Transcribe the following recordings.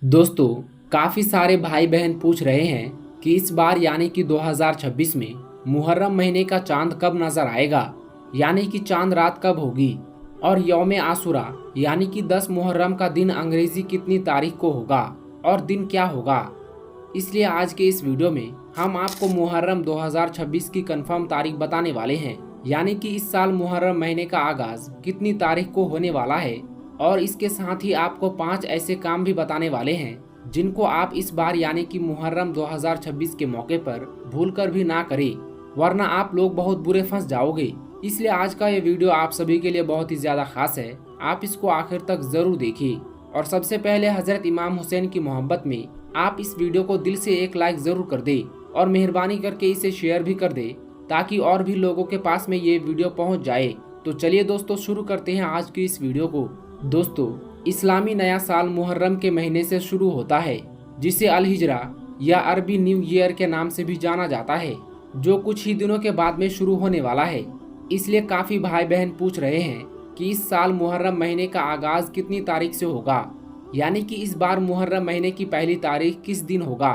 दोस्तों, काफ़ी सारे भाई बहन पूछ रहे हैं कि इस बार यानी कि 2026 में मुहर्रम महीने का चांद कब नजर आएगा, यानी कि चांद रात कब होगी और यौम आशूरा यानी कि 10 मुहर्रम का दिन अंग्रेजी कितनी तारीख को होगा और दिन क्या होगा। इसलिए आज के इस वीडियो में हम आपको मुहर्रम 2026 की कंफर्म तारीख बताने वाले हैं, यानी कि इस साल मुहर्रम महीने का आगाज कितनी तारीख को होने वाला है। और इसके साथ ही आपको 5 ऐसे काम भी बताने वाले हैं जिनको आप इस बार यानी कि मुहर्रम 2026 के मौके पर भूलकर भी ना करें, वरना आप लोग बहुत बुरे फंस जाओगे। इसलिए आज का ये वीडियो आप सभी के लिए बहुत ही ज्यादा खास है, आप इसको आखिर तक जरूर देखिए। और सबसे पहले हजरत इमाम हुसैन की मोहब्बत में आप इस वीडियो को दिल से एक लाइक जरूर कर दे और मेहरबानी करके इसे शेयर भी कर दे ताकि और भी लोगों के पास में ये वीडियो पहुंच जाए। तो चलिए दोस्तों, शुरू करते हैं आज की इस वीडियो को। दोस्तों, इस्लामी नया साल मुहर्रम के महीने से शुरू होता है, जिसे अल हिजरा या अरबी न्यू ईयर के नाम से भी जाना जाता है, जो कुछ ही दिनों के बाद में शुरू होने वाला है। इसलिए काफी भाई बहन पूछ रहे हैं कि इस साल मुहर्रम महीने का आगाज कितनी तारीख से होगा, यानी कि इस बार मुहर्रम महीने की पहली तारीख किस दिन होगा।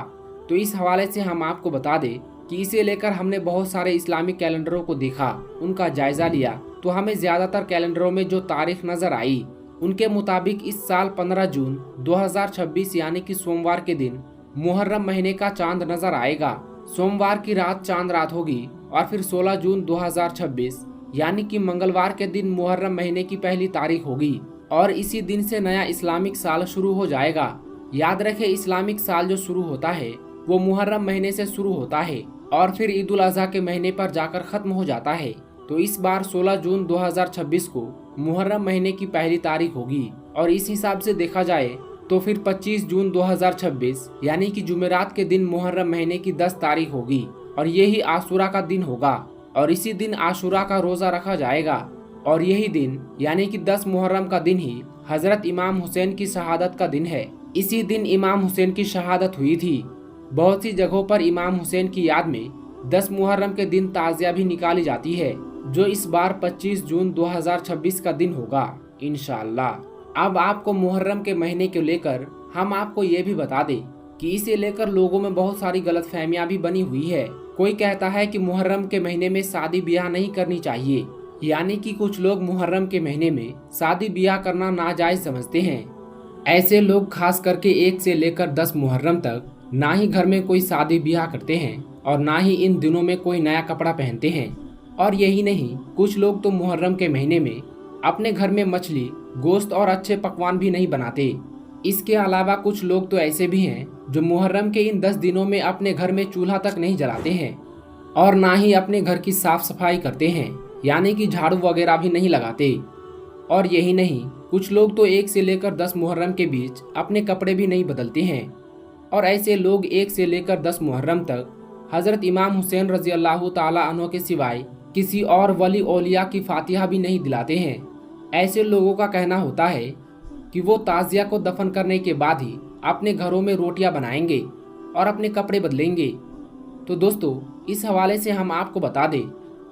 तो इस हवाले से हम आपको बता दें कि इसे लेकर हमने बहुत सारे इस्लामिक कैलेंडरों को देखा, उनका जायजा लिया, तो हमें ज्यादातर कैलेंडरों में जो तारीख नजर आई उनके मुताबिक इस साल 15 जून 2026 यानी कि सोमवार के दिन मुहर्रम महीने का चांद नजर आएगा। सोमवार की रात चांद रात होगी और फिर 16 जून 2026 यानी कि मंगलवार के दिन मुहर्रम महीने की पहली तारीख होगी और इसी दिन से नया इस्लामिक साल शुरू हो जाएगा। याद रखें, इस्लामिक साल जो शुरू होता है वो मुहर्रम महीने से शुरू होता है और फिर ईद उल अजहा के महीने पर जाकर खत्म हो जाता है। तो इस बार 16 जून 2026 को मुहर्रम महीने की पहली तारीख होगी और इस हिसाब से देखा जाए तो फिर 25 जून 2026 यानी कि जुमेरात के दिन मुहर्रम महीने की 10 तारीख होगी और यही आशूरा का दिन होगा और इसी दिन आशूरा का रोजा रखा जाएगा। और यही दिन यानी कि 10 मुहर्रम का दिन ही हजरत इमाम हुसैन की शहादत का दिन है। इसी दिन इमाम हुसैन की शहादत हुई थी। बहुत सी जगहों पर इमाम हुसैन की याद में 10 मुहर्रम के दिन ताजिया भी निकाली जाती है, जो इस बार 25 जून 2026 का दिन होगा इंशाअल्लाह। अब आपको मुहर्रम के महीने को लेकर हम आपको ये भी बता दें कि इसे लेकर लोगों में बहुत सारी गलतफहमियां भी बनी हुई है। कोई कहता है कि मुहर्रम के महीने में शादी ब्याह नहीं करनी चाहिए, यानी कि कुछ लोग मुहर्रम के महीने में शादी ब्याह करना नाजायज समझते हैं। ऐसे लोग खास करके 1 से लेकर 10 मुहर्रम तक ना ही घर में कोई शादी ब्याह करते हैं और ना ही इन दिनों में कोई नया कपड़ा पहनते हैं। और यही नहीं, कुछ लोग तो मुहर्रम के महीने में अपने घर में मछली, गोश्त और अच्छे पकवान भी नहीं बनाते। इसके अलावा कुछ लोग तो ऐसे भी हैं जो मुहर्रम के इन 10 दिनों में अपने घर में चूल्हा तक नहीं जलाते हैं और ना ही अपने घर की साफ सफाई करते हैं, यानी कि झाड़ू वगैरह भी नहीं लगाते। और यही नहीं, कुछ लोग तो 1 से लेकर 10 मुहर्रम के बीच अपने कपड़े भी नहीं बदलते हैं। और ऐसे लोग 1 से लेकर 10 मुहर्रम तक हजरत इमाम हुसैन रजी अल्लाह ताला अन्हु के सिवाय किसी और वली औलिया की फातिहा भी नहीं दिलाते हैं। ऐसे लोगों का कहना होता है कि वो ताजिया को दफन करने के बाद ही अपने घरों में रोटियां बनाएंगे और अपने कपड़े बदलेंगे। तो दोस्तों, इस हवाले से हम आपको बता दें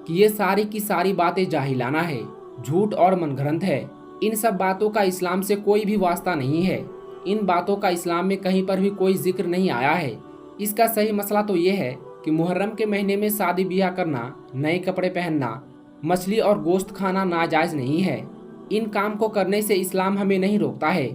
कि ये सारी की सारी बातें जाहिलाना है, झूठ और मनगढ़ंत है। इन सब बातों का इस्लाम से कोई भी वास्ता नहीं है। इन बातों का इस्लाम में कहीं पर भी कोई जिक्र नहीं आया है। इसका सही मसला तो ये है कि मुहर्रम के महीने में शादी ब्याह करना, नए कपड़े पहनना, मछली और गोश्त खाना नाजायज नहीं है। इन काम को करने से इस्लाम हमें नहीं रोकता है।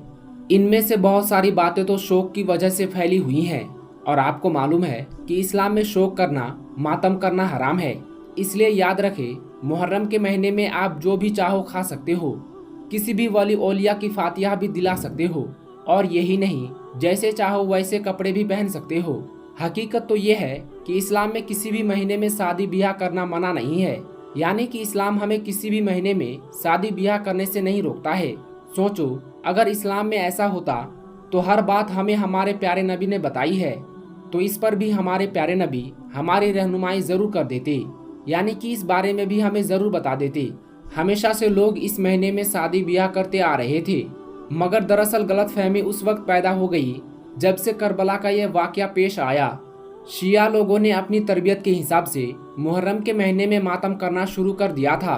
इनमें से बहुत सारी बातें तो शौक की वजह से फैली हुई हैं और आपको मालूम है कि इस्लाम में शौक करना, मातम करना हराम है। इसलिए याद रखें, मुहर्रम के महीने में आप जो भी चाहो खा सकते हो, किसी भी वली औलिया की फातिहा भी दिला सकते हो और यही नहीं, जैसे चाहो वैसे कपड़े भी पहन सकते हो। हकीकत तो ये है कि इस्लाम में किसी भी महीने में शादी ब्याह करना मना नहीं है, यानी कि इस्लाम हमें किसी भी महीने में शादी ब्याह करने से नहीं रोकता है। सोचो, अगर इस्लाम में ऐसा होता तो हर बात हमें हमारे प्यारे नबी ने बताई है, तो इस पर भी हमारे प्यारे नबी हमारी रहनुमाई जरूर कर देते, यानी कि इस बारे में भी हमें जरूर बता देते। हमेशा से लोग इस महीने में शादी ब्याह करते आ रहे थे, मगर दरअसल गलतफहमी उस वक्त पैदा हो गई जब से करबला का यह वाकया पेश आया। शिया लोगों ने अपनी तरबियत के हिसाब से मुहर्रम के महीने में मातम करना शुरू कर दिया था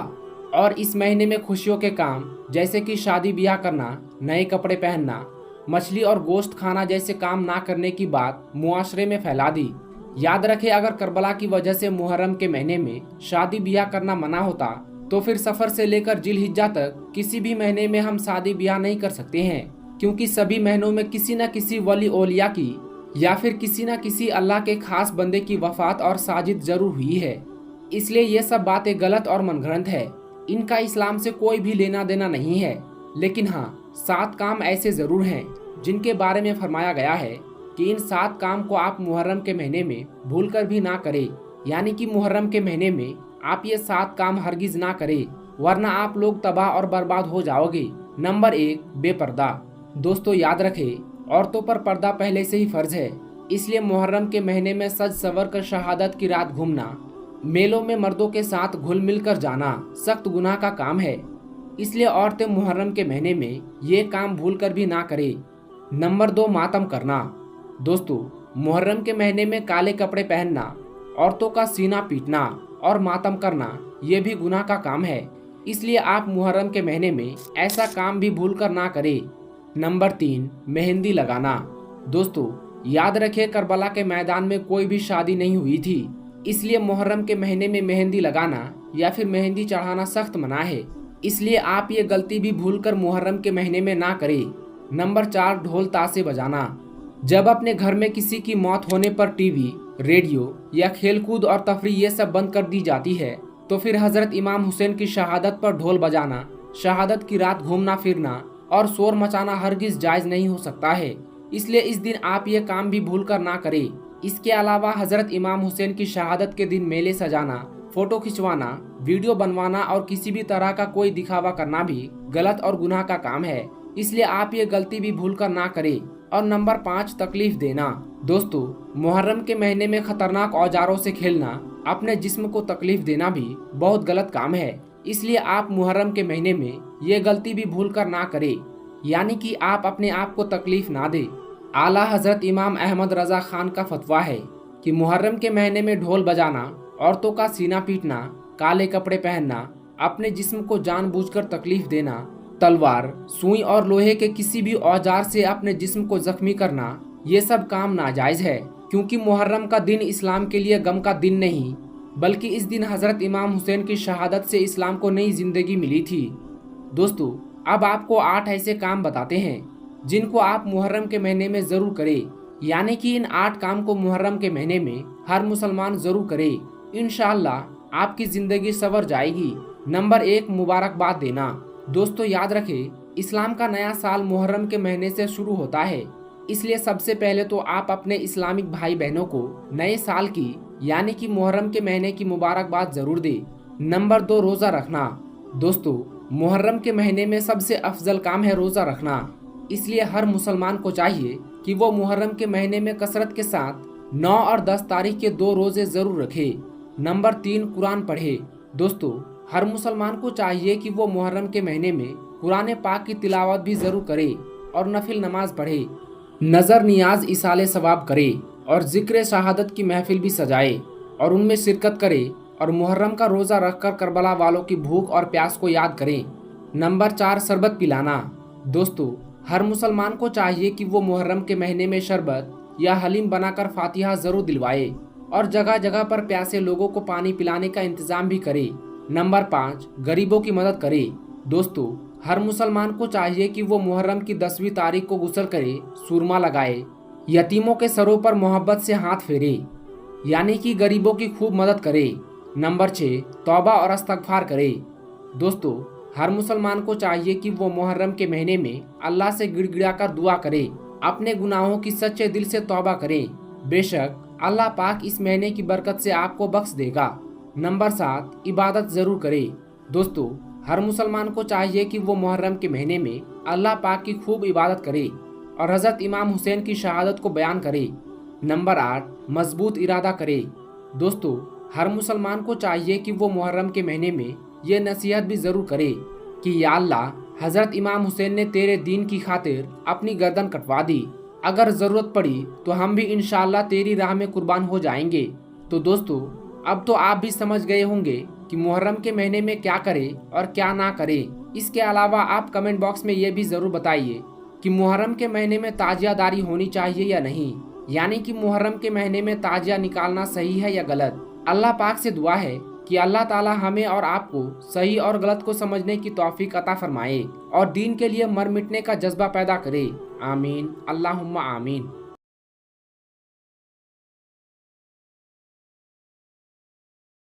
और इस महीने में खुशियों के काम जैसे कि शादी ब्याह करना, नए कपड़े पहनना, मछली और गोश्त खाना जैसे काम ना करने की बात मुआशरे में फैला दी। याद रखें, अगर करबला की वजह से मुहर्रम के महीने में शादी ब्याह करना मना होता तो फिर सफर से लेकर जिलहिज्जा तक किसी भी महीने में हम शादी ब्याह नहीं कर सकते हैं, क्योंकि सभी महीनों में किसी न किसी वली औलिया की या फिर किसी न किसी अल्लाह के खास बंदे की वफात और साजिद जरूर हुई है। इसलिए ये सब बातें गलत और मनगढ़ंत है। इनका इस्लाम से कोई भी लेना देना नहीं है। लेकिन हाँ, 7 काम ऐसे जरूर हैं जिनके बारे में फरमाया गया है कि इन 7 काम को आप मुहर्रम के महीने में भूल कर भी ना करें। यानी कि मुहर्रम के महीने में आप ये 7 काम हरगिज ना करें, वरना आप लोग तबाह और बर्बाद हो जाओगे। नंबर 1, बेपर्दा। दोस्तों याद रखें, औरतों पर पर्दा पहले से ही फर्ज है, इसलिए मुहर्रम के महीने में सज सवर कर शहादत की रात घूमना, मेलों में मर्दों के साथ घुल मिल कर जाना सख्त गुनाह का काम है। इसलिए औरतें मुहर्रम के महीने में ये काम भूल कर भी ना करें। नंबर 2, मातम करना। दोस्तों, मुहर्रम के महीने में काले कपड़े पहनना, औरतों का सीना पीटना और मातम करना ये भी गुनाह का काम है। इसलिए आप मुहर्रम के महीने में ऐसा काम भी भूल कर ना करें। नंबर 3, मेहंदी लगाना। दोस्तों याद रखें, करबला के मैदान में कोई भी शादी नहीं हुई थी, इसलिए मुहर्रम के महीने में मेहंदी लगाना या फिर मेहंदी चढ़ाना सख्त मना है। इसलिए आप ये गलती भी भूलकर मुहर्रम के महीने में ना करें। नंबर 4, ढोल ताशे बजाना। जब अपने घर में किसी की मौत होने पर टीवी, रेडियो या खेलकूद और तफरीह ये सब बंद कर दी जाती है, तो फिर हजरत इमाम हुसैन की शहादत पर ढोल बजाना, शहादत की रात घूमना फिरना और शोर मचाना हरगिज जायज नहीं हो सकता है। इसलिए इस दिन आप ये काम भी भूल कर ना करें। इसके अलावा हजरत इमाम हुसैन की शहादत के दिन मेले सजाना, फोटो खिंचवाना, वीडियो बनवाना और किसी भी तरह का कोई दिखावा करना भी गलत और गुनाह का काम है। इसलिए आप ये गलती भी भूल कर ना करें। और नंबर 5, तकलीफ देना। दोस्तों मुहर्रम के महीने में खतरनाक औजारों से खेलना, अपने जिस्म को तकलीफ देना भी बहुत गलत काम है। इसलिए आप मुहर्रम के महीने में ये गलती भी भूल कर ना करें, यानी कि आप अपने आप को तकलीफ ना दे। आला हजरत इमाम अहमद रजा खान का फतवा है कि मुहर्रम के महीने में ढोल बजाना, औरतों का सीना पीटना, काले कपड़े पहनना, अपने जिस्म को जानबूझकर तकलीफ देना, तलवार, सुई और लोहे के किसी भी औजार से अपने जिस्म को जख्मी करना, ये सब काम नाजायज है। क्योंकि मुहर्रम का दिन इस्लाम के लिए गम का दिन नहीं, बल्कि इस दिन हजरत इमाम हुसैन की शहादत से इस्लाम को नई जिंदगी मिली थी। दोस्तों अब आपको 8 ऐसे काम बताते हैं जिनको आप मुहर्रम के महीने में जरूर करें। यानी कि इन 8 काम को मुहर्रम के महीने में हर मुसलमान जरूर करे। इंशाअल्लाह आपकी जिंदगी सवर जाएगी। नंबर 1, मुबारकबाद देना। दोस्तों याद रखें, इस्लाम का नया साल मुहर्रम के महीने से शुरू होता है, इसलिए सबसे पहले तो आप अपने इस्लामिक भाई बहनों को नए साल की यानी कि मुहर्रम के महीने की मुबारकबाद जरूर दे। नंबर 2, रोजा रखना। दोस्तों मुहर्रम के महीने में सबसे अफजल काम है रोजा रखना, इसलिए हर मुसलमान को चाहिए कि वो मुहर्रम के महीने में कसरत के साथ 9 और 10 तारीख के 2 रोजे जरूर रखे। नंबर 3, कुरान पढ़े। दोस्तों हर मुसलमान को चाहिए कि वो मुहर्रम के महीने में कुरान पाक की तिलावत भी जरूर करे और नफिल नमाज पढ़े, नजर नियाज इसाले सवाब करे और जिक्र शहादत की महफिल भी सजाए और उनमें शिरकत करे और मुहर्रम का रोजा रखकर करबला वालों की भूख और प्यास को याद करें। नंबर 4, शरबत पिलाना। दोस्तों हर मुसलमान को चाहिए कि वो मुहर्रम के महीने में शरबत या हलीम बनाकर फातिहा जरूर दिलवाए और जगह जगह पर प्यासे लोगों को पानी पिलाने का इंतजाम भी करे। नंबर 5, गरीबों की मदद करे। दोस्तों हर मुसलमान को चाहिए कि वो मुहर्रम की 10वीं तारीख को गुस्ल करे, सुरमा लगाए, यतीमों के सरों पर मोहब्बत से हाथ फेरे, यानी कि गरीबों की खूब मदद करे। नंबर 6, तौबा और इस्तगफार करे। दोस्तों हर मुसलमान को चाहिए कि वो मुहर्रम के महीने में अल्लाह से गिड़गिड़ा कर दुआ करे, अपने गुनाहों की सच्चे दिल से तौबा करे। बेशक अल्लाह पाक इस महीने की बरकत से आपको बख्श देगा। नंबर 7, इबादत जरूर करे। दोस्तों हर मुसलमान को चाहिए कि वो मुहर्रम के महीने में अल्लाह पाक की खूब इबादत करे और हजरत इमाम हुसैन की शहादत को बयान करे। नंबर 8, मजबूत इरादा करे। दोस्तों हर मुसलमान को चाहिए कि वो मुहर्रम के महीने में ये नसीहत भी जरूर करे कि या अल्लाह, हजरत इमाम हुसैन ने तेरे दीन की खातिर अपनी गर्दन कटवा दी, अगर जरूरत पड़ी तो हम भी इंशाअल्लाह तेरी राह में कुर्बान हो जाएंगे। तो दोस्तों अब तो आप भी समझ गए होंगे कि मुहर्रम के महीने में क्या करें और क्या ना करें। इसके अलावा आप कमेंट बॉक्स में ये भी जरूर बताइए कि मुहर्रम के महीने में ताजियादारी होनी चाहिए या नहीं, यानी कि मुहर्रम के महीने में ताजिया निकालना सही है या गलत। अल्लाह पाक से दुआ है कि अल्लाह ताला हमें और आपको सही और गलत को समझने की तौफीक अता फरमाए और दीन के लिए मर मिटने का जज्बा पैदा करे। आमीन, अल्लाहुम्मा आमीन।